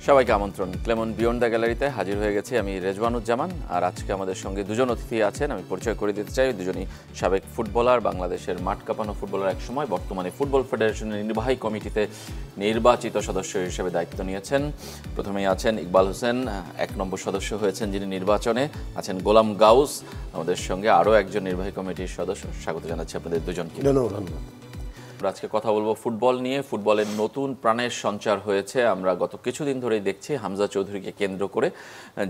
সবাইকে আমন্ত্রণ। Clemon beyond the গ্যালারিতে হাজির হয়ে গেছি আমি রেজওয়ানুজ্জামান। আর আজকে আমাদের সঙ্গে দুজন অতিথি আছেন, আমি পরিচয় করে দিতে চাই। দুজনই সাবেক ফুটবলার, বাংলাদেশের মাঠ কাঁপানো ফুটবলার এক সময়, বর্তমানে ফুটবল ফেডারেশনের নির্বাহী কমিটিতে নির্বাচিত সদস্য হিসেবে দায়িত্ব নিয়েছেন। প্রথমেই আছেন ইকবাল হোসেন, ১ নম্বর সদস্য হয়েছেন যিনি নির্বাচনে। আছেন গোলাম গাউস, আমাদের সঙ্গে আরও একজন নির্বাহী কমিটির সদস্য। স্বাগত জানাচ্ছি আপনাদের দুজনকে। ধন্যবাদ। আজকে কথা বলবো ফুটবল নিয়ে। ফুটবলের নতুন প্রাণের সঞ্চার হয়েছে। আমরা গত কিছুদিন ধরেই দেখছি হামজা চৌধুরীকে কেন্দ্র করে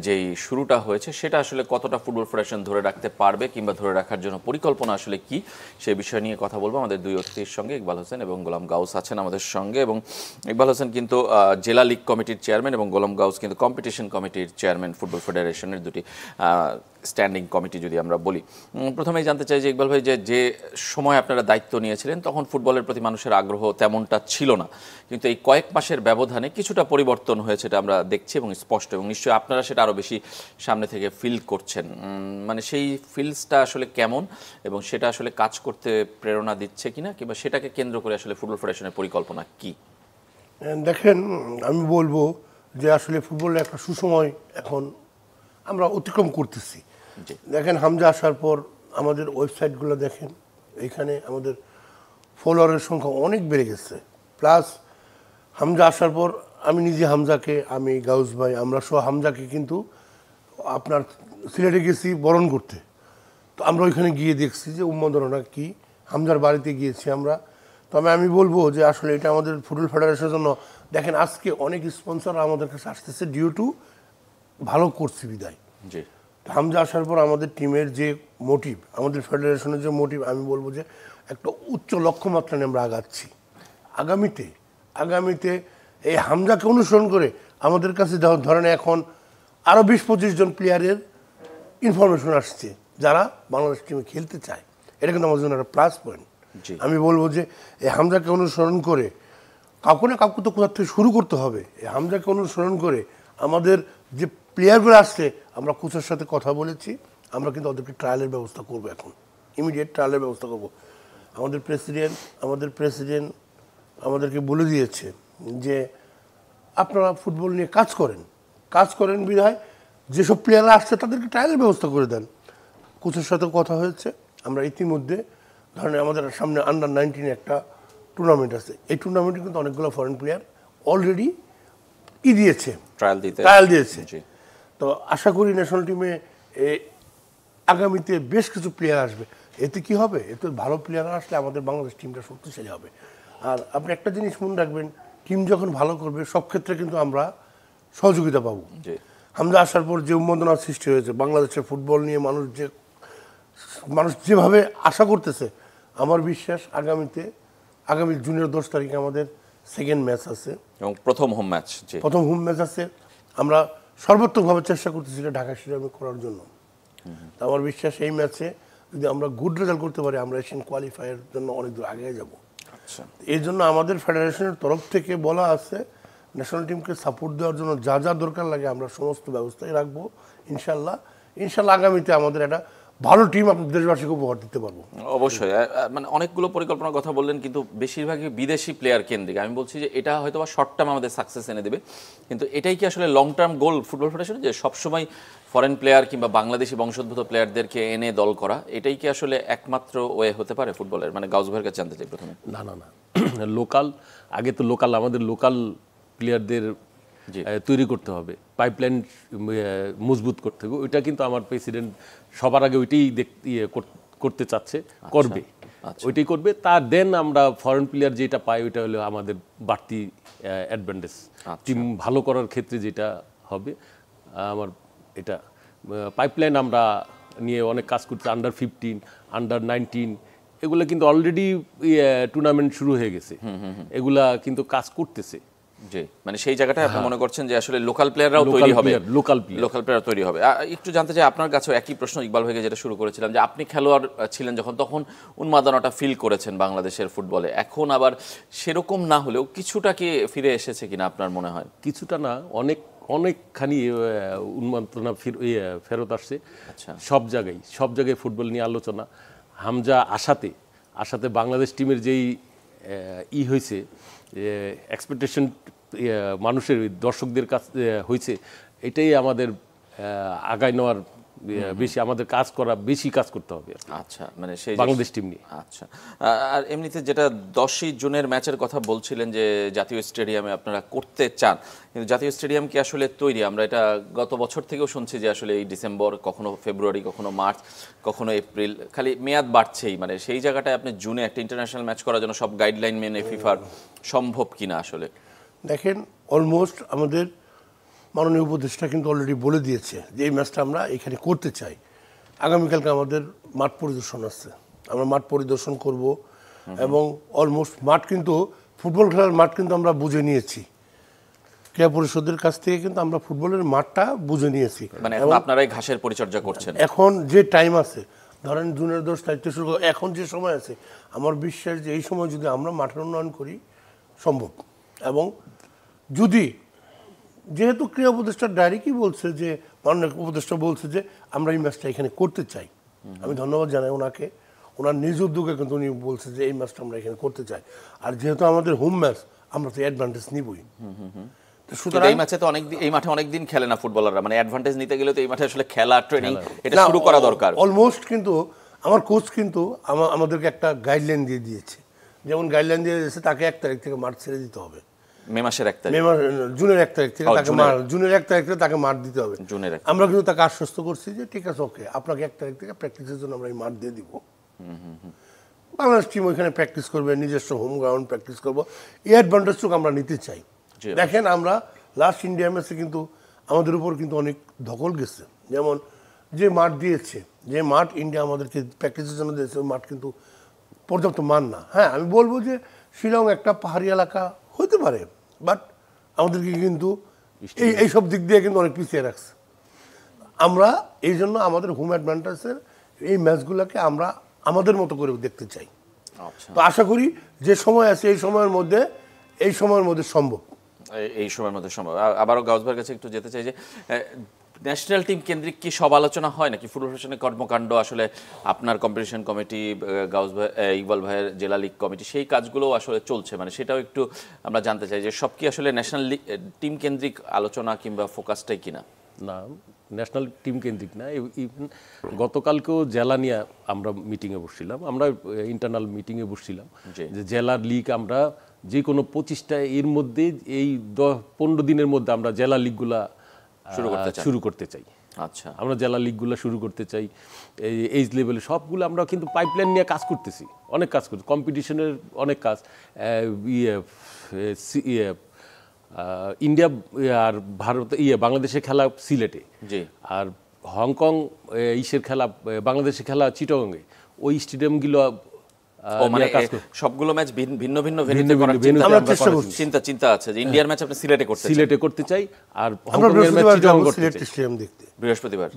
যেই শুরুটা হয়েছে সেটা আসলে কতটা ফুটবল ফেডারেশন ধরে রাখতে পারবে কিংবা ধরে রাখার জন্য পরিকল্পনা আসলে কি, সেই বিষয় নিয়ে কথা বলবো আমাদের দুই অতিথির সঙ্গে। ইকবাল হোসেন এবং গোলাম গাউস আছেন আমাদের সঙ্গে। এবং ইকবাল হোসেন কিন্তু জেলা লীগ কমিটির চেয়ারম্যান এবং গোলাম গাউস কিন্তু কম্পিটিশন কমিটির চেয়ারম্যান, ফুটবল ফেডারেশনের দুটি স্ট্যান্ডিং কমিটি যদি আমরা বলি। প্রথমেই জানতে চাই যে ইকবাল ভাই, যে সময় আপনারা দায়িত্ব নিয়েছিলেন তখন ফুটবলের প্রতি মানুষের আগ্রহ তেমনটা ছিল না, কিন্তু এই কয়েক মাসের ব্যবধানে কিছুটা পরিবর্তন হয়েছে, এটা আমরা দেখছি এবং স্পষ্ট, এবং নিশ্চয়ই আপনারা সেটা আরও বেশি সামনে থেকে ফিল করছেন। মানে সেই ফিলসটা আসলে কেমন এবং সেটা আসলে কাজ করতে প্রেরণা দিচ্ছে কিনা, কিংবা সেটাকে কেন্দ্র করে আসলে ফুটবল ফেডারেশনের পরিকল্পনা কি? দেখেন, আমি বলবো যে আসলে ফুটবলের একটা সুসময় এখন আমরা অতিক্রম করতেছি। দেখেন, হামজা আসার পর আমাদের ওয়েবসাইটগুলো দেখেন, এখানে আমাদের ফলোয়ারের সংখ্যা অনেক বেড়ে গেছে। প্লাস হামজা আসার পর আমি নিজে হামজাকে, আমি গাউস ভাই, আমরা সহ হামজাকে কিন্তু আপনার সিলেটে গেছি বরণ করতে। তো আমরা ওইখানে গিয়ে দেখছি যে উন্মাদনা কি, হামজার বাড়িতে গিয়েছি আমরা। তবে আমি বলবো যে আসলে এটা আমাদের ফুটবল ফেডারেশনের জন্য, দেখেন আজকে অনেক স্পন্সর আমাদের কাছে আসতেছে ডিউ টু ভালো করছি বিদায়। জি, হামজা আসার পর আমাদের টিমের যে মোটিভ, আমাদের ফেডারেশনের যে মোটিভ, আমি বলবো যে একটা উচ্চ লক্ষ্যমাত্রা নিয়ে আমরা আগাচ্ছি। আগামীতে এই হামজাকে অনুসরণ করে আমাদের কাছে ধরেন এখন আরও 20-25 জন প্লেয়ারের ইনফরমেশন আসছে যারা বাংলাদেশ টিমে খেলতে চায়। এটা কিন্তু আমাদের জন্য একটা প্লাস পয়েন্ট। আমি বলবো যে এই হামজাকে অনুসরণ করে কাউকে না কাউকে তো কোথাও থেকে শুরু করতে হবে। এই হামজাকে অনুসরণ করে আমাদের যে প্লেয়ারগুলো আসছে, আমরা কোচের সাথে কথা বলেছি, আমরা কিন্তু ওদেরকে ট্রায়ালের ব্যবস্থা করবো, এখন ইমিডিয়েট ট্রায়ালের ব্যবস্থা করবো। আমাদের প্রেসিডেন্ট আমাদেরকে বলে দিয়েছে যে আপনারা ফুটবল নিয়ে কাজ করেন বিধায় যেসব প্লেয়াররা আসছে তাদেরকে ট্রায়ালের ব্যবস্থা করে দেন। কোচের সাথে কথা হয়েছে। আমরা ইতিমধ্যে ধরেন আমাদের সামনে আন্ডার-19 একটা টুর্নামেন্ট আছে, এই টুর্নামেন্টে কিন্তু অনেকগুলো ফরেন প্লেয়ার অলরেডি ট্রায়াল দিয়েছে। তো আশা করি ন্যাশনাল টিমে আগামীতে বেশ কিছু প্লেয়ার আসবে। এতে কি হবে, এতে ভালো প্লেয়ার আসলে আমাদের বাংলাদেশ টিমটা শক্তিশালী হবে। আর আপনি একটা জিনিস মনে রাখবেন, টিম যখন ভালো করবে সব ক্ষেত্রে কিন্তু আমরা সহযোগিতা পাবো। হামজা আসার পর যে উন্মাদনার সৃষ্টি হয়েছে বাংলাদেশের ফুটবল নিয়ে, মানুষ যেভাবে আশা করতেছে, আমার বিশ্বাস আগামী জুনের 10 তারিখে আমাদের সেকেন্ড ম্যাচ আছে এবং প্রথম হোম ম্যাচ আছে। আমরা সর্বাত্মকভাবে চেষ্টা করতেছি ঢাকা স্টেডিয়ামে করার জন্য। তো আমার বিশ্বাস এই ম্যাচে যদি আমরা গুড রেজাল্ট করতে পারি, আমরা এশিয়ান কোয়ালিফায়ার জন্য অনেক দূর আগে যাব। এই জন্য আমাদের ফেডারেশনের তরফ থেকে বলা আছে, ন্যাশনাল টিমকে সাপোর্ট দেওয়ার জন্য যা যা দরকার লাগে আমরা সমস্ত ব্যবস্থাই রাখবো। ইনশাল্লাহ আগামীতে আমাদের একটা ভালো টিম আপনার দেশবাসীকে উপহার দিতে পারবো। অবশ্যই, মানে অনেকগুলো পরিকল্পনার কথা বললেন, কিন্তু বেশিরভাগই বিদেশি প্লেয়ার কেন্দ্রিক। আমি বলছি যে এটা হয়তো বা শর্ট টার্ম আমাদের সাকসেস এনে দেবে, কিন্তু এটাই কি আসলে লং টার্ম গোল ফুটবল ফেডারেশনের, যে সবসময় ফরেন প্লেয়ার কিংবা বাংলাদেশি বংশোদ্ভূত প্লেয়ারদেরকে এনে দল করা, এটাই কি আসলে একমাত্র ওয়ে হতে পারে ফুটবলের? মানে গাউস ভাইয়ের কাছে জানতে চাই প্রথমে। না, আমাদের লোকাল প্লেয়ারদের তৈরি করতে হবে, পাইপলাইন মজবুত করতে হবে। ওইটা কিন্তু আমার প্রেসিডেন্ট সবার আগে ওইটাই করতে চাচ্ছে, ওইটাই করবে। তার দেন আমরা ফরেন প্লেয়ার যেটা পাই ওইটা হলো আমাদের বাড়তি অ্যাডভান্টেজ, টিম ভালো করার ক্ষেত্রে যেটা হবে। আমার এটা পাইপলাইন আমরা নিয়ে অনেক কাজ করছি। আন্ডার-15, আন্ডার-19 এগুলো কিন্তু অলরেডি টুর্নামেন্ট শুরু হয়ে গেছে, এগুলা কিন্তু কাজ করতেছে। মানে সেই জায়গাটা আপনি মনে করছেন যে আসলে লোকাল প্লেয়াররাও তৈরি হবে, লোকাল প্লেয়ার তৈরি হবে। একটু জানতে চাই আপনার কাছেও একই প্রশ্ন ইকবাল ভাইকে যেটা শুরু করেছিলাম, যে আপনি খেলোয়াড় ছিলেন তখন উন্মাদনাটা ফিল করেছেন বাংলাদেশের ফুটবলে, এখন আবার সেরকম না হলেও কিছুটা কি ফিরে এসেছে কিনা আপনার মনে হয়? কিছুটা না, অনেকখানি উন্মাদনা ফেরত আসছে। সব জায়গায় ফুটবল নিয়ে আলোচনা। হামজা আসাতে বাংলাদেশ টিমের যেই হয়েছে, এক্সপেকটেশন মানুষের দর্শকদের কাছ হয়েছে, এটাই আমাদের আগায় নেওয়ার বেশি, আমাদের বেশি কাজ করতে হবে। আচ্ছা, মানে সেই বাংলাদেশ টিম নিয়ে। আচ্ছা, আর এমনিতে যেটা 10ই জুনের ম্যাচের কথা বলছিলেন যে জাতীয় স্টেডিয়ামে আপনারা করতে চান, কিন্তু জাতীয় স্টেডিয়াম কি আসলে তৈরি? আমরা এটা গত বছর থেকেও শুনছি যে আসলে এই ডিসেম্বর, কখনো ফেব্রুয়ারি, কখনো মার্চ, কখনো এপ্রিল, খালি মেয়াদ বাড়ছেই। মানে সেই জায়গাটায় আপনি জুনে একটা ইন্টারন্যাশনাল ম্যাচ করার জন্য সব গাইডলাইন মেনে ফিফার সম্ভব কিনা আসলে? দেখেন, অলমোস্ট আমাদের মাননীয় উপদেষ্টা কিন্তু অলরেডি বলে দিয়েছে যে এই ম্যাচটা আমরা এখানে করতে চাই। আগামীকালকে আমাদের মাঠ পরিদর্শন আছে, আমরা মাঠ পরিদর্শন করব এবং অলমোস্ট মাঠ কিন্তু, ফুটবল খেলার মাঠ কিন্তু আমরা বুঝে নিয়েছি, ক্রীড়া পরিষদের কাছ থেকে কিন্তু আমরা ফুটবলের মাঠটা বুঝে নিয়েছি। মানে এখন আপনারাই ঘাসের পরিচর্যা করছেন? এখন যে টাইম আছে, ধরেন জুনের 10 তারিখ থেকে শুরু করে এখন যে সময় আছে, আমার বিশ্বাস যে এই সময় যদি আমরা মাঠের উন্নয়ন করি সম্ভব। এবং যদি, যেহেতু ক্রীড়া উপদেষ্টা ডাইরেক্টই বলছে যে, মাননীয় উপদেষ্টা বলছে যে আমরা এই ম্যাচটা এখানে করতে চাই, আমি ধন্যবাদ জানাই ওনাকে। ওনার নিজ উদ্যোগে কিন্তু উনি বলছে যে এই ম্যাচটা আমরা এখানে করতে চাই। আর যেহেতু আমাদের হোম ম্যাচ, আমরা তো অ্যাডভান্টেজ নিবই। সুতরাং এই ম্যাচে তো এই মাঠে অনেকদিন খেলে না ফুটবলাররা, মানে অ্যাডভান্টেজ নিতে গেলে তো এই মাঠে আসলে খেলা, ট্রেনিং এটা শুরু করা দরকার। অলমোস্ট কিন্তু আমার কোচ কিন্তু আমাদেরকে একটা গাইডলাইন দিয়ে দিয়েছে, যেমন গাইডলাইন দিয়ে দিয়েছে তাকে 1 তারিখ থেকে মাঠ ছেড়ে দিতে হবে। মে মাসের 1 তারিখ, জুনের 1 তারিখ থেকে তাকে জুনের 1 তারিখ থেকে তাকে মাঠ দিতে হবে। আমরা কিন্তু তাকে আশ্বস্ত করছি যে ঠিক আছে, ওকে, আপনাকে 1 তারিখ থেকে প্র্যাকটিসের জন্য আমরা এই মাঠ দিয়ে দিব। বাংলাদেশ টিম ওইখানে প্র্যাকটিস করবে, নিজস্ব হোম গ্রাউন্ড প্র্যাকটিস করবো, এই অ্যাডভান্টেজটুকু আমরা নিতে চাই। দেখেন, আমরা লাস্ট ইন্ডিয়া ম্যাচে কিন্তু আমাদের উপর কিন্তু অনেক ধকল গেছে। যেমন যে মাঠ দিয়েছে, যে মাঠ ইন্ডিয়া আমাদেরকে প্র্যাকটিসের জন্য দিয়েছে, ওই মাঠ কিন্তু পর্যাপ্ত মান না। হ্যাঁ, আমি বলবো যে শিলং একটা পাহাড়ি এলাকা হতে পারে, বাট আমাদেরকে কিন্তু এইসব দিক দিয়ে কিন্তু অনেক পিছিয়ে রাখছে। আমরা এই জন্য আমাদের হোম অ্যাডভান্টেজের এই ম্যাচগুলোকে আমরা আমাদের মতো করে দেখতে চাই। তো আশা করি যে সময় আছে এই সময়ের মধ্যে সম্ভব। এই সময়ের মধ্যে সম্ভব। আবারও গাউস ভাইয়ের কাছে একটু যেতে চাই যে ন্যাশনাল টিম কেন্দ্রিক কি সব আলোচনা হয় নাকি ফুটবল ফেডারেশনের কর্মকাণ্ড আসলে আপনার কম্পিটিশন কমিটি, গাউস ভাই, ইকবাল ভাইয়ের জেলা লীগ কমিটি, সেই কাজগুলো আসলে চলছে? মানে সেটাও একটু আমরা জানতে চাই যে সব কি আসলে ন্যাশনাল টিম কেন্দ্রিক আলোচনা কিংবা ফোকাসটাই কিনা? না, ন্যাশনাল টিম কেন্দ্রিক না। ইভেন গতকালকেও জেলা নিয়ে আমরা মিটিংয়ে বসছিলাম, আমরা ইন্টারনাল মিটিংয়ে বসছিলাম যে জেলার লীগ আমরা যে কোনো 25টা এর মধ্যে এই 15 দিনের মধ্যে আমরা জেলা লিগগুলা শুরু করতে চাই। আচ্ছা, আমরা জেলা লিগগুলো শুরু করতে চাই। এইজ লেভেলে সবগুলো আমরা কিন্তু পাইপলাইন নিয়ে কাজ করতেছি, অনেক কাজ করছি, কম্পিটিশনের অনেক কাজ। ইন্ডিয়া আর ভারত বাংলাদেশে খেলা সিলেটে, আর হংকং ইসের খেলা, বাংলাদেশে খেলা চিটাগংয়ে, ওই স্টেডিয়ামগুলো মানে সবগুলো ম্যাচ ভিন্ন ভিন্ন চিন্তা আছে যে ইন্ডিয়ার ম্যাচ আপনি সিলেটে করতে চাই, আর হংকং এর ম্যাচ বৃহস্পতিবার,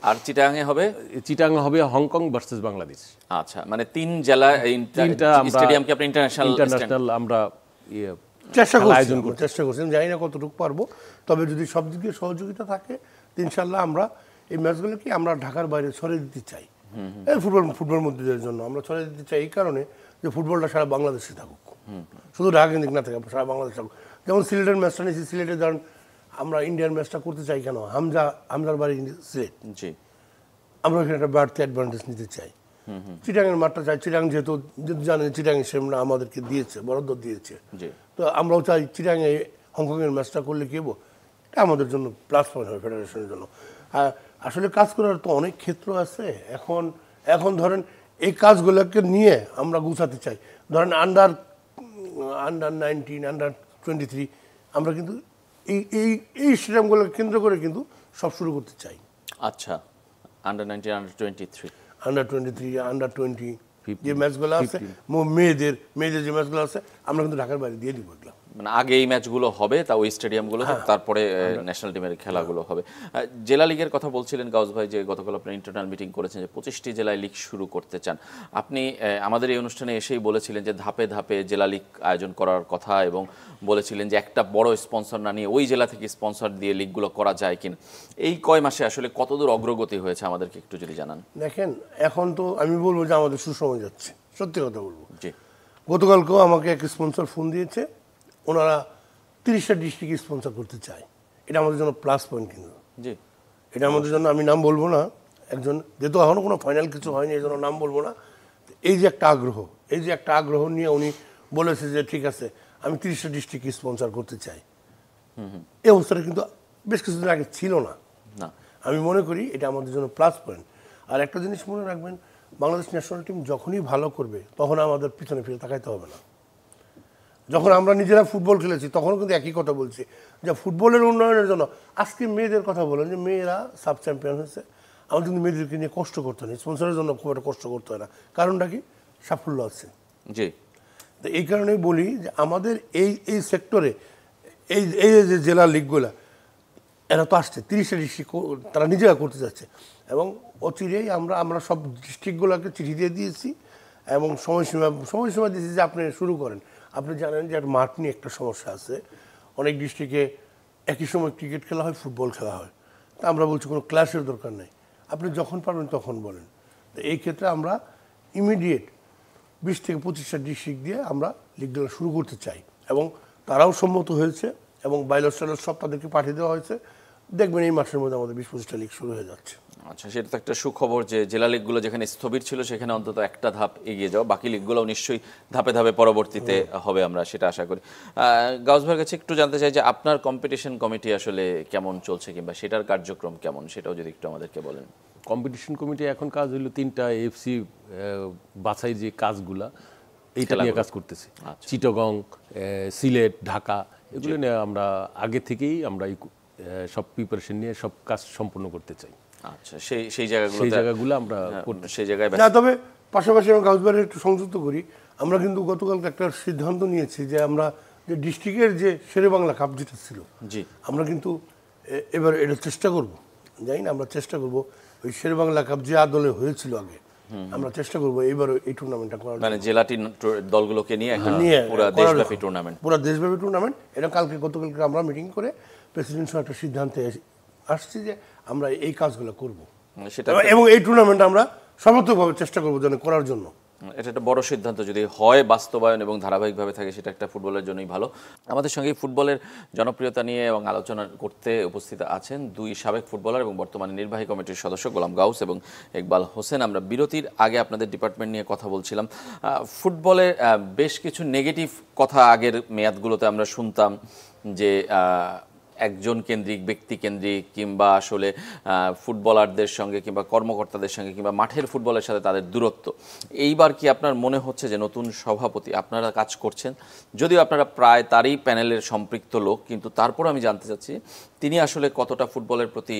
আর চিটাগাংয়ে হবে হংকং ভার্সেস বাংলাদেশ। আচ্ছা, মানে 3 জেলা স্টেডিয়ামকে আপনি ইন্টারন্যাশনাল আমরা চেষ্টা করছি, জানি না কতটুকু পারবো, তবে যদি সব দিকে সহযোগিতা থাকে ইনশাল্লাহ আমরা এই ম্যাচগুলোকে আমরা ঢাকার বাইরে ছড়িয়ে দিতে চাই। ফুটবল মন্ত্রীদের জন্য আমরা ছড়িয়ে দিতে চাই এই কারণে যে ফুটবলটা সারা বাংলাদেশে থাকুক, শুধু ঢাকা কেন্দ্রিক না থাকে, সারা বাংলাদেশ থাকুক। যেমন সিলেটের ম্যাচটা নিয়েছি, সিলেটে ধরেন আমরা ইন্ডিয়ান ম্যাচটা করতে চাই কেন, হামজার বাড়ি সিলেট, আমরা ওখানে একটা বাড়তি অ্যাডভান্টেজ নিতে চাই। চিটাগাংয়ের মাঠটা চাই, চিটাগাং যেহেতু জানেন চিটাগাং সেমরা আমাদেরকে দিয়েছে, বরাদ্দ দিয়েছে, তো আমরাও চাই চিটাগাংয়ে হংকংয়ের ম্যাচটা করলে কি হবো, এটা আমাদের জন্য প্লাস পয়েন্ট হবে ফেডারেশনের জন্য। আসলে কাজ করার তো অনেক ক্ষেত্র আছে। এখন ধরেন এই কাজগুলোকে নিয়ে আমরা গুছাতে চাই। ধরেন আন্ডার 19, আন্ডার 23 আমরা কিন্তু এই স্টেডিয়ামগুলোকে কেন্দ্র করে কিন্তু সব শুরু করতে চাই। আচ্ছা, আন্ডার 19, আন্ডার 23, আন্ডার 20 যে ম্যাচগুলো আছে, মেয়েদের যে ম্যাচগুলো আছে আমরা কিন্তু ঢাকার বাইরে দিয়ে দিব। মানে আগে এই ম্যাচগুলো হবে তা ওই স্টেডিয়ামগুলো, তারপরে ন্যাশনাল টিমের খেলাগুলো হবে। জেলা লিগের কথা বলছিলেন গাউস ভাই যে গতকাল আপনার ইন্টারনাল মিটিং করেছেন যে 25টি জেলায় লিগ শুরু করতে চান। আপনি আমাদের এই অনুষ্ঠানে এসেই বলেছিলেন যে ধাপে ধাপে জেলা লিগ আয়োজন করার কথা, এবং বলেছিলেন যে একটা বড় স্পন্সর না নিয়ে ওই জেলা থেকে স্পন্সর দিয়ে লিগগুলো করা যায় কিনা। এই কয় মাসে আসলে কতদূর অগ্রগতি হয়েছে আমাদেরকে একটু যদি জানান। দেখেন, এখন তো আমি বলবো যে আমাদের সুসময় যাচ্ছে, সত্যি কথা বলবো। গতকালকেও আমাকে এক স্পন্সর ফোন দিয়েছে, ওনারা 30টা ডিস্ট্রিক্ট স্পন্সর করতে চাই। এটা আমাদের জন্য প্লাস পয়েন্ট কিন্তু। জি, এটা আমাদের জন্য, আমি নাম বলবো না, একজন যেহেতু এখনো কোনো ফাইনাল কিছু হয়নি এই জন্য নাম বলবো না, এই যে একটা আগ্রহ নিয়ে উনি বলেছে যে ঠিক আছে আমি 30টা ডিস্ট্রিক্ট স্পন্সর করতে চাই। এই অবস্থাটা কিন্তু বেশ কিছুদিন আগে ছিল না। না আমি মনে করি এটা আমাদের জন্য প্লাস পয়েন্ট। আর একটা জিনিস মনে রাখবেন, বাংলাদেশ ন্যাশনাল টিম যখনই ভালো করবে তখন আমাদের পিছনে ফিরে তাকাইতে হবে না। যখন আমরা নিজেরা ফুটবল খেলেছি তখনও কিন্তু একই কথা বলছি যে ফুটবলের উন্নয়নের জন্য, আজকে মেয়েদের কথা বলেন যে মেয়েরা সাব চ্যাম্পিয়ন হয়েছে, আমাদের কিন্তু মেয়েদেরকে নিয়ে কষ্ট করতে হয় না, স্পন্সরের জন্য খুব একটা কষ্ট করতে হয় না। কারণটা কি? সাফল্য আছে। জি, তো এই কারণেই বলি যে আমাদের এই সেক্টরে এই এই যে জেলা লিগগুলা এরা তো আসছে 30টা ডিস্ট্রিক্ট তারা নিজেরা করতে যাচ্ছে, এবং অচিরেই আমরা সব ডিস্ট্রিক্টগুলোকে চিঠি দিয়ে দিয়েছি এবং সময়সীমা দিয়েছি যে আপনি শুরু করেন। আপনি জানেন যে মাঠ নিয়ে একটা সমস্যা আছে, অনেক ডিস্ট্রিক্টে একই সময় ক্রিকেট খেলা হয়, ফুটবল খেলা হয়। তা আমরা বলছি কোনো ক্লাসের দরকার নেই, আপনি যখন পারবেন তখন বলেন। তো এই ক্ষেত্রে আমরা ইমিডিয়েট 20 থেকে 25টা ডিস্ট্রিক্ট দিয়ে আমরা লিগগুলো শুরু করতে চাই, এবং তারাও সম্মত হয়েছে এবং বাইলস টাইলস সব তাদেরকে পাঠিয়ে দেওয়া হয়েছে। দেখবেন এই মাসের মধ্যে আমাদের 20-25টা লিগ শুরু হয়ে যাচ্ছে। আচ্ছা, সেটা তো একটা সুখবর যে জেলা লিগগুলো যেখানে স্থবির ছিল সেখানে অন্তত একটা ধাপ এগিয়ে যাও, বাকি লিগগুলো নিশ্চয়ই ধাপে ধাপে পরবর্তীতে হবে, আমরা সেটা আশা করি। গাউস ভাইয়ের কাছে একটু জানতে চাই যে আপনার কম্পিটিশন কমিটি আসলে কেমন চলছে কিংবা সেটার কার্যক্রম কেমন, সেটাও যদি একটু আমাদেরকে বলেন। কম্পিটিশন কমিটি এখন কাজ হলো 3টা এফসি বাছাই যে কাজগুলা এইটা নিয়ে কাজ করতেছে। চিটাগং, সিলেট, ঢাকা এগুলো নিয়ে আমরা আগে থেকেই আমরা সব প্রিপারেশন নিয়ে সব কাজ সম্পূর্ণ করতে চাই। আচ্ছা, সেই জায়গাগুলো আমরা সেই জায়গায় না, তবে পাশাপাশি আমি গাউসবারে একটু সংযুক্ত করি, আমরা কিন্তু গতকাল একটা সিদ্ধান্ত নিয়েছি যে আমরা যে ডিস্ট্রিক্টের যে শেরেবাংলা কাপ যেটা ছিল, জি, আমরা কিন্তু এবার এটা চেষ্টা করব, জানি না, আমরা চেষ্টা করব ওই শেরেবাংলা কাপ যে আদলে হয়েছিল আগে, আমরা চেষ্টা করব এইবার এই টুর্নামেন্টটা করার, মানে জেলাটি দলগুলোকে নিয়ে একটা পুরো দেশব্যাপী টুর্নামেন্ট, পুরো দেশব্যাপী টুর্নামেন্ট। এটা গতকালকে আমরা মিটিং করে প্রেসিডেন্ট সহ একটা সিদ্ধান্তে আসছি যে আমরা এই কাজগুলো করব, সেটা এবং এই টুর্নামেন্ট আমরা সর্বাত্মকভাবে চেষ্টা করবো যেন করার জন্য। এটা একটা বড় সিদ্ধান্ত, যদি হয় বাস্তবায়ন এবং ধারাবাহিকভাবে থাকে সেটা একটা ফুটবলের জন্যই ভালো। আমাদের সঙ্গে ফুটবলের জনপ্রিয়তা নিয়ে এবং আলোচনা করতে উপস্থিত আছেন দুই সাবেক ফুটবলার এবং বর্তমানে নির্বাহী কমিটির সদস্য গোলাম গাউস এবং ইকবাল হোসেন। আমরা বিরতির আগে আপনাদের ডিপার্টমেন্ট নিয়ে কথা বলছিলাম। ফুটবলে বেশ কিছু নেগেটিভ কথা আগের মেয়াদগুলোতে আমরা শুনতাম যে একজন কেন্দ্রিক, ব্যক্তি কেন্দ্রিক, কিংবা আসলে ফুটবলারদের সঙ্গে কিংবা কর্মকর্তাদের সঙ্গে কিংবা মাঠের ফুটবলের সাথে তাদের দূরত্ব। এইবার কি আপনার মনে হচ্ছে যে নতুন সভাপতি আপনারা কাজ করছেন, যদিও আপনারা প্রায় তারই প্যানেলের সম্পৃক্ত লোক, কিন্তু তারপর আমি জানতে চাচ্ছি তিনি আসলে কতটা ফুটবলের প্রতি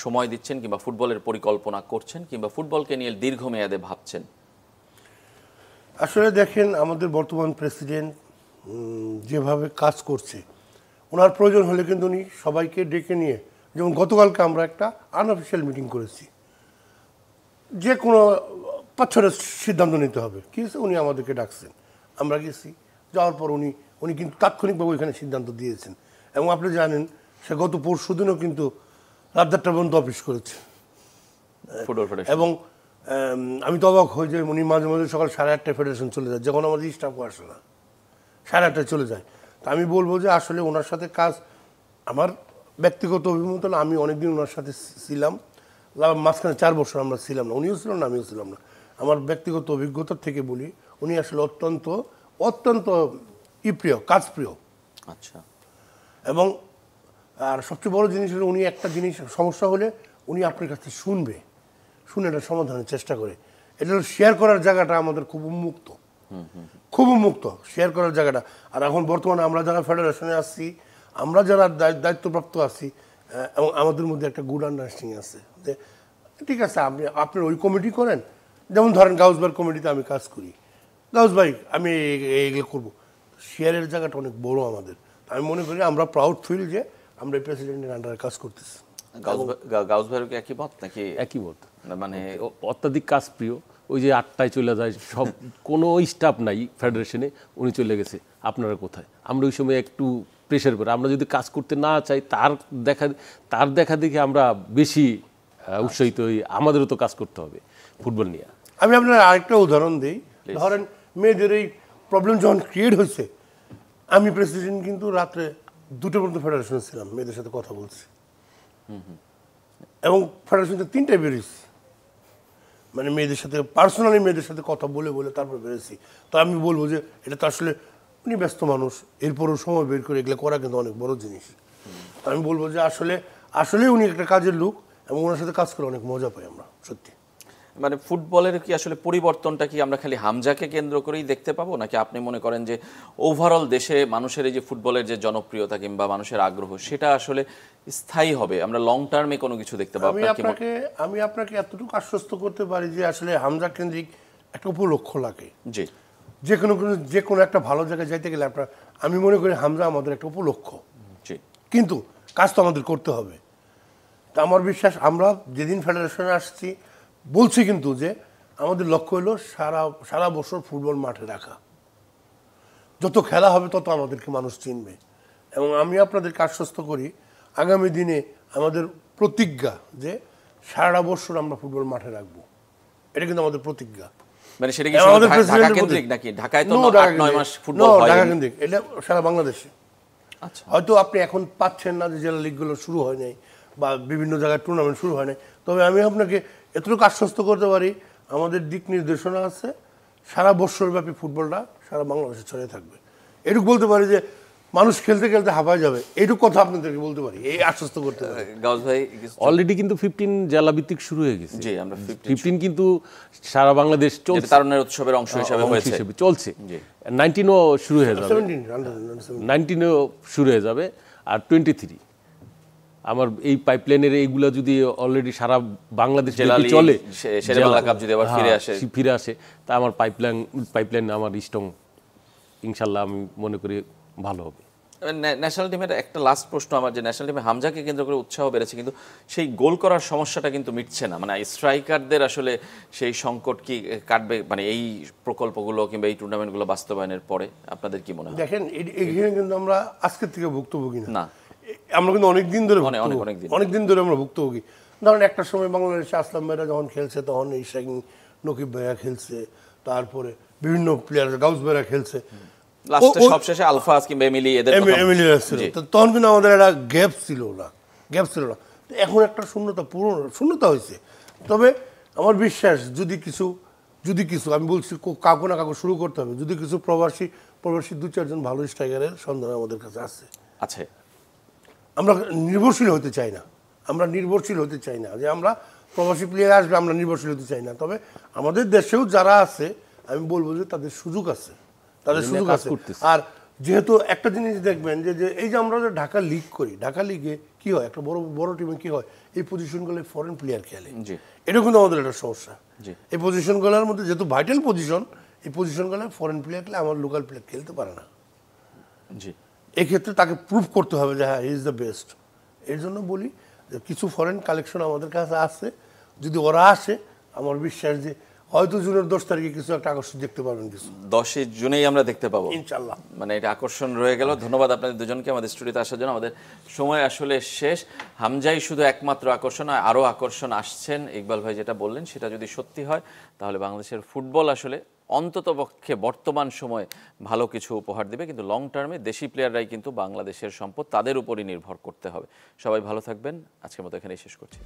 সময় দিচ্ছেন কিংবা ফুটবলের পরিকল্পনা করছেন কিংবা ফুটবলকে নিয়ে দীর্ঘমেয়াদে ভাবছেন? আসলে দেখেন, আমাদের বর্তমান প্রেসিডেন্ট যেভাবে কাজ করছে, ওনার প্রয়োজন হলে কিন্তু উনি সবাইকে ডেকে নিয়ে, যেমন গতকালকে আমরা একটা আনঅফিসিয়াল মিটিং করেছি, যে কোনো 5-6টা সিদ্ধান্ত নিতে হবে, কি হয়েছে, উনি আমাদেরকে ডাকছেন, আমরা গেছি, যাওয়ার পর উনি কিন্তু তাৎক্ষণিকভাবে ওইখানে সিদ্ধান্ত দিয়েছেন। এবং আপনি জানেন সে গত পরশুদিনও কিন্তু রাত 4টা পর্যন্ত অফিস করেছে। এবং আমি তো অবাক হই যে উনি মাঝে মাঝে সকাল 8:30টায় ফেডারেশন চলে যায়, যখন আমাদের স্টাফও আসে না, 8:30টায় চলে যায়। তা আমি বলবো যে আসলে ওনার সাথে কাজ, আমার ব্যক্তিগত অভিমত হলো, আমি অনেকদিন ওনার সাথে ছিলাম, মাঝখানে 4 বছর আমরা ছিলাম না, উনিও ছিলেন না, আমিও ছিলাম না। আমার ব্যক্তিগত অভিজ্ঞতার থেকে বলি, উনি আসলে অত্যন্ত অত্যন্ত প্রিয়, কাজপ্রিয়। আচ্ছা। এবং আর সবচেয়ে বড় জিনিস হলো, উনি একটা জিনিস সমস্যা হলে উনি আপনার কাছে শুনে এটা সমাধানের চেষ্টা করে। এটা হলো শেয়ার করার জায়গাটা আমাদের খুব উন্মুক্ত শেয়ার করার জায়গাটা। আর এখন বর্তমানে আমরা যারা ফেডারেশনে আসছি, আমরা যারা দায়িত্বপ্রাপ্ত আছি, এবং আমাদের মধ্যে একটা গুড আন্ডারস্ট্যান্ডিং আছে যে ঠিক আছে আপনার ওই কমিটি করেন, যেমন ধরেন গাউস ভাইয়ের কমিটিতে আমি কাজ করি, গাউস ভাই আমি এগুলো করবো, শেয়ারের জায়গাটা অনেক বড় আমাদের। আমি মনে করি আমরা প্রাউড ফিল যে আমরা প্রেসিডেন্টের আন্ডারে কাজ করতেছি। গাউস ভাইয়ের কি একই মত নাকি? একই মত, মানে অত্যাধিক কাজ প্রিয়। ওই যে 8টায় চলে যায়, সব কোনো স্টাফ নাই ফেডারেশনে, উনি চলে গেছে, আপনারা কোথায়? আমরা ওই সময় একটু প্রেশার করে, আমরা যদি কাজ করতে না চাই, তার দেখা দেখে আমরা বেশি উৎসাহিত হই, আমাদেরও তো কাজ করতে হবে ফুটবল নিয়ে। আমি আপনার আরেকটা উদাহরণ দিই, ধরেন মেয়েদের এই প্রবলেম যখন ক্রিয়েট হয়েছে, আমি প্রেসিডেন্ট কিন্তু রাত্রে 2টা পর্যন্ত ফেডারেশনে ছিলাম, মেয়েদের সাথে কথা বলছি, এবং ফেডারেশনটা 3টায় বেরিয়েছি, মানে মেয়েদের সাথে পার্সোনালি মেয়েদের সাথে কথা বলে বলে তারপর বেরিয়েছি। তো আমি বলবো যে এটা তো আসলে উনি ব্যস্ত মানুষ, এরপরও সময় বের করে এগুলো করা কিন্তু অনেক বড় জিনিস। তো আমি বলবো যে আসলে উনি একটা কাজের লোক, এবং ওনার সাথে কাজ করে অনেক মজা পাই আমরা সত্যি। মানে ফুটবলের কি আসলে পরিবর্তনটা কি আমরা খালি হামজাকে কেন্দ্র করেই দেখতে পাবো, নাকি আপনি মনে করেন যে ওভারঅল দেশে মানুষের এই যে ফুটবলের যে জনপ্রিয়তা কিংবা মানুষের আগ্রহ সেটা আসলে স্থায়ী হবে, আমরা লং টার্মে কোনো কিছু দেখতে পাবো? আমি আপনাকে এতটুকু আশ্বস্ত করতে পারি যে আসলে হামজা কেন্দ্রিক একটা উপলক্ষ্য লাগে। জি, যে কোনো একটা ভালো জায়গায় যাইতে গেলে আমি মনে করি হামজা আমাদের একটা উপলক্ষ্য, জি, কিন্তু কাজ তো আমাদের করতে হবে। তা আমার বিশ্বাস আমরা যেদিন ফেডারেশনে আসছি বলছি কিন্তু যে আমাদের লক্ষ্য হলো সারা বছর ফুটবল মাঠে রাখা, যত খেলা হবে তত আমাদেরকে মানুষ চিনবে। এবং আমি আপনাদেরকে আশ্বস্ত করি আগামী দিনে আমাদের প্রতিজ্ঞা যে সারা বছর আমরা ফুটবল মাঠে রাখবো, এটা কিন্তু আমাদের প্রতিজ্ঞা। মানে সেটা কি শুধু ঢাকা কেন্দ্রিক নাকি? ঢাকায় তো 8-9 মাস ফুটবল হয়। ঢাকা কেন্দ্রিক, এটা সারা বাংলাদেশে। আচ্ছা, হয়তো আপনি এখন পাচ্ছেন না যে জেলা লিগগুলো শুরু হয় নাই বা বিভিন্ন জায়গায় টুর্নামেন্ট শুরু হয় নাই, তবে আমি আপনাকে এতটুকু আশ্বস্ত করতে পারি আমাদের দিক নির্দেশনা আছে, সারা বছরব্যাপী ফুটবলটা সারা বাংলাদেশে ছড়িয়ে থাকবে। এটুকু বলতে পারি যে মানুষ খেলতে খেলতে হাঁপায় যাবে, এইটুকু কথা আপনাদেরকে বলতে পারি, এই আশ্বস্ত করতে পারি। গাউস ভাই, অলরেডি কিন্তু 15 জেলা ভিত্তিক শুরু হয়ে গেছে। জি, আমরা 15 কিন্তু সারা বাংলাদেশ চলছে, তারুণ্যের উৎসবের অংশ হিসেবে হয়েছে, চলছে। 19ও শুরু হয়ে যাবে, 19ও শুরু হয়ে যাবে, আর 23 আমার এই পাইপলাইনের এইগুলা যদি অলরেডি সারা বাংলাদেশ চলে, শেরেবাংলা কাপ যদি আবার ফিরে আসে, তা আমার পাইপলাইন আমার স্ট্রং, ইনশাল্লাহ আমি মনে করি ভালো হবে। ন্যাশনাল টিমের একটা লাস্ট প্রশ্ন আমার, যে ন্যাশনাল টিমে হামজাকে কেন্দ্র করে উৎসাহ বেড়েছে, কিন্তু সেই গোল করার সমস্যাটা কিন্তু মিটছে না, মানে স্ট্রাইকারদের আসলে সেই সংকট কি কাটবে, মানে এই প্রকল্পগুলো কিংবা এই টুর্নামেন্টগুলো বাস্তবায়নের পরে আপনাদের কি মনে হয়? দেখেন, এখানে কিন্তু আমরা আজকের থেকে ভুক্তভোগী না, আমরা কিন্তু অনেকদিন ধরে আমরা ভুক্তভোগী। ধরেন একটা সময় বাংলাদেশে আসলাম ভাইরা যখন খেলছে তখন এই শাকিং নকিব ভাইয়া খেলছে, তারপরে বিভিন্ন প্লেয়ার গাউস ভাইরা খেলছে, সবশেষে আলফাজ কিংবা এমিলি তখন কিন্তু আমাদের একটা গ্যাপ ছিল না। এখন একটা শূন্যতা হয়েছে। তবে আমার বিশ্বাস যদি কিছু আমি বলছি কাকু না কাকু শুরু করতে হবে, যদি কিছু প্রবাসী 2-4 জন ভালো স্ট্রাইকারের সন্ধান আমাদের কাছে আছে। আমরা নির্ভরশীল হতে চাই না যে আমরা প্রবাসী প্লেয়ার আসবে আমরা নির্ভরশীল হতে চাই না। তবে আমাদের দেশেও যারা আছে আমি বলবো যে তাদের সুযোগ আছে। আর যেহেতু একটা জিনিস দেখবেন যে এই যে আমরা ঢাকা লিগ করি, ঢাকা লিগে কি হয়, একটা বড় টিমে কি হয়, এই পজিশনগুলো ফরেন প্লেয়ার খেলে, এটা কিন্তু আমাদের একটা সমস্যা। এই পজিশনগুলোর মধ্যে যেহেতু ভাইটাল পজিশন, এই পজিশনগুলো ফরেন প্লেয়ার খেলে আমার লোকাল প্লেয়ার খেলতে পারে না। এক্ষেত্রে তাকে প্রুভ করতে হবে যে হ্যাঁ, হি ইজ দ্য বেস্ট। এর জন্য বলি যে কিছু ফরেন কালেকশন আমাদের কাছে আছে, যদি ওরা আসে আমার বিশ্বাস যে হয়তো জুনের 10 তারিখে কিছু একটা আকর্ষণ দেখতে পাবেন, কিছু 10 জুনেই আমরা দেখতে পাবো ইনশাল্লাহ। মানে এটা আকর্ষণ রয়ে গেল। ধন্যবাদ আপনাদের দুজনকে আমাদের স্টুডিওতে আসার জন্য। আমাদের সময় আসলে শেষ। হামজাই শুধু একমাত্র আকর্ষণ, আরও আকর্ষণ আসছেন। ইকবাল ভাই যেটা বললেন সেটা যদি সত্যি হয় তাহলে বাংলাদেশের ফুটবল আসলে অন্ততপক্ষে বর্তমান সময়ে ভালো কিছু উপহার দেবে, কিন্তু লং টার্মে দেশি প্লেয়াররাই কিন্তু বাংলাদেশের সম্পদ, তাদের উপরই নির্ভর করতে হবে। সবাই ভালো থাকবেন। আজকের মতো এখানেই শেষ করছি।